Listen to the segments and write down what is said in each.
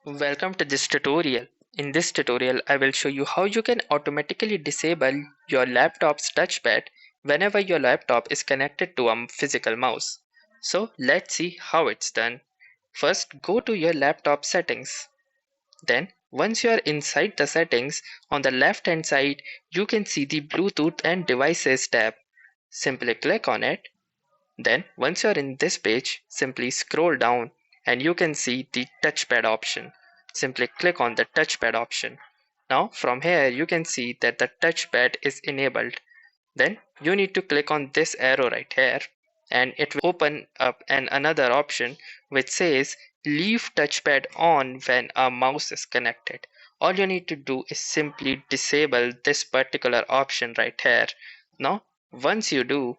Welcome to this tutorial. In this tutorial, I will show you how you can automatically disable your laptop's touchpad whenever your laptop is connected to a physical mouse. So let's see how it's done. First, go to your laptop settings. Then, once you are inside the settings, on the left hand side, you can see the Bluetooth and Devices tab. Simply click on it. Then, once you are in this page, simply scroll down and you can see the touchpad option. Simply click on the touchpad option. Now, from here, you can see that the touchpad is enabled. Then, you need to click on this arrow right here and it will open up another option which says leave touchpad on when a mouse is connected. All you need to do is simply disable this particular option right here. Now, once you do,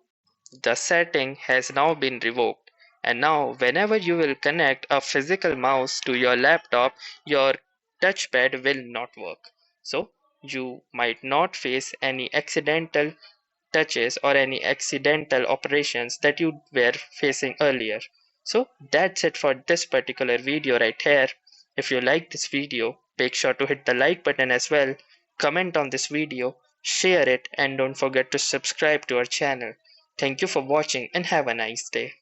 the setting has now been revoked, and now whenever you will connect a physical mouse to your laptop, your touchpad will not work. So you might not face any accidental touches or any accidental operations that you were facing earlier. So that's it for this particular video right here. If you like this video, make sure to hit the like button as well, comment on this video, share it, and don't forget to subscribe to our channel. Thank you for watching and have a nice day.